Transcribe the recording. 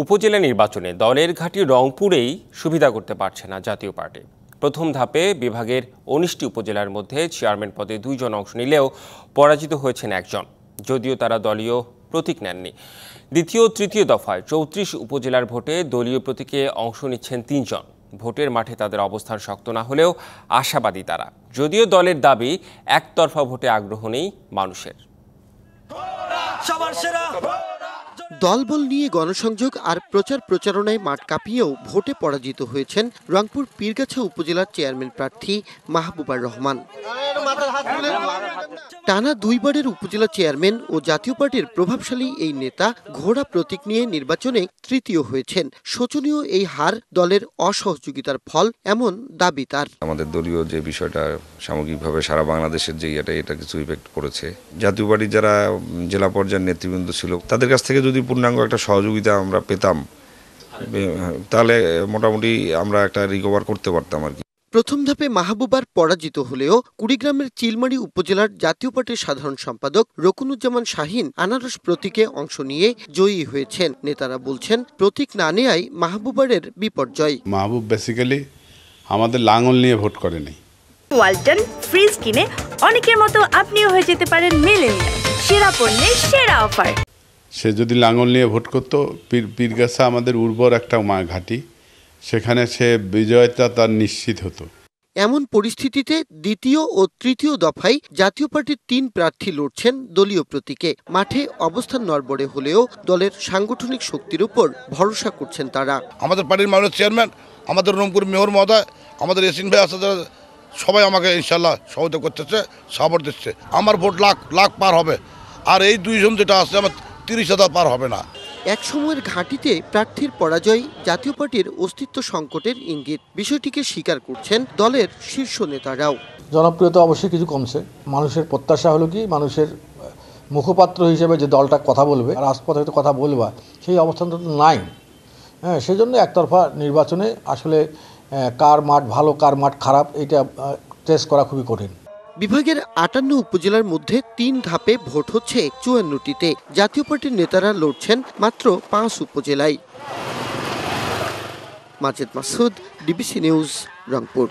উপজেলা নির্বাচনে দলের ঘাঁটি রংপুরেই সুবিধা করতে পারছে না জাতীয় পার্টি। প্রথম ধাপে বিভাগের ১৯টি উপজেলার মধ্যে চেয়ারম্যান পদে ২ জন অংশ নিলেও পরাজিত হয়েছেন একজন, যদিও তারা দলীয় প্রতীক নেননি। দ্বিতীয় ও তৃতীয় দফায় ৩৪ উপজেলার ভোটে দলীয় প্রতীকে অংশ নিচ্ছেন ৩ জন। ভোটের মাঠে তাদের অবস্থান শক্ত না হলেও আশাবাদী তারা, যদিও দলের দাবি একতরফা ভোটে আগ্রহ নেই মানুষের। দলবল নিয়ে গণসংযোগ আর প্রচারণায় মাঠ কাঁপিয়েও ভোটে পরাজিত হয়েছেন রংপুর পীরগাছা উপজেলার চেয়ারম্যান প্রার্থী মাহবুবুর রহমান। টানা দুইবারের উপজেলা চেয়ারম্যান ও জাতীয় পার্টির প্রভাবশালী এই নেতা ঘোড়া প্রতীক নিয়ে নির্বাচনে তৃতীয় হয়েছেন। শোচনীয় এই হার দলের অসহযোগিতার ফল, এমন দাবি তার। আমাদের দলীয় যে বিষয়টা সামগ্রিকভাবে সারা বাংলাদেশের যে এটা কিছু ইফেক্ট করেছে। জাতীয় পার্টির যারা জেলা পর্যায়ের নেতৃবৃন্দ ছিল তাদের কাছ থেকে যদি পূর্ণাঙ্গ একটা সহযোগিতা আমরা পেতাম, তাহলে মোটামুটি আমরা একটা রিকভার করতে পারতাম আর কি। প্রথম ধাপে মাহবুবার পরাজিত হলেও কুড়িগ্রামের চিলমারী উপজেলার জাতীয় পার্টির সাধারণ সম্পাদক রকুনুজ্জামান শাহীন আনারস প্রতীকে অংশ নিয়ে জয়ী হয়েছেন। নেতারা বলছেন, প্রতীক না নেয়াই মাহবুবারের বিপর্যয়। মাহবুব বেসিক্যালি আমাদের লাঙল নিয়ে ভোট করেনি। ওয়ালটন ফ্রিজ কিনে অনেকের মতো আপনিও হয়ে যেতে পারেন মিলেনিয়াল। সেরা পণ্যের সেরা অফার। সে যদি লাঙল নিয়ে ভোট করতো, পীরগাছা আমাদের উর্বর একটা ঘাঁটি, সেখানে সে বিজয়টা তার নিশ্চিত হতো। এমন পরিস্থিতিতে দ্বিতীয় ও তৃতীয় দফায় জাতীয় পার্টির ৩ প্রার্থী লড়ছেন দলীয় প্রতীকে। মাঠে অবস্থান নড়বড়ে হলেও দলের সাংগঠনিক শক্তির উপর ভরসা করছেন তারা। আমাদের পার্টির মাননীয় চেয়ারম্যান, আমাদের রংপুর মেয়র মহোদয়, আমাদের এসিন ভাই আছে, সবাই আমাকে ইনশাল্লাহ সহযোগিতা করতেছে, সাপোর্ট দিচ্ছে। আমার ভোট লাখ পার হবে, আর এই 2 জন যেটা আছে আমার 30,000 পার হবে না। এক সময়ের ঘাঁটিতে প্রার্থীর পরাজয় জাতীয় পার্টির অস্তিত্ব সংকটের ইঙ্গিত। বিষয়টিকে স্বীকার করছেন দলের শীর্ষ নেতারাও। জনপ্রিয়তা অবশ্যই কিছু কমছে। মানুষের প্রত্যাশা হলো কি, মানুষের মুখপাত্র হিসেবে যে দলটা কথা বলবে, রাজপথে কথা বলবা, সেই অবস্থানটা তো নাই। সেই জন্য একতরফা নির্বাচনে আসলে কার মাঠ ভালো কার মাঠ খারাপ এটা টেস্ট করা খুবই কঠিন। বিভাগের 58 উপজেলার মধ্যে 3 ধাপে ভোট হচ্ছে 54টিতে। জাতীয় পার্টির নেতারা লড়ছেন মাত্র 5 উপজেলায়। Majed Masud, DBC news, Rangpur.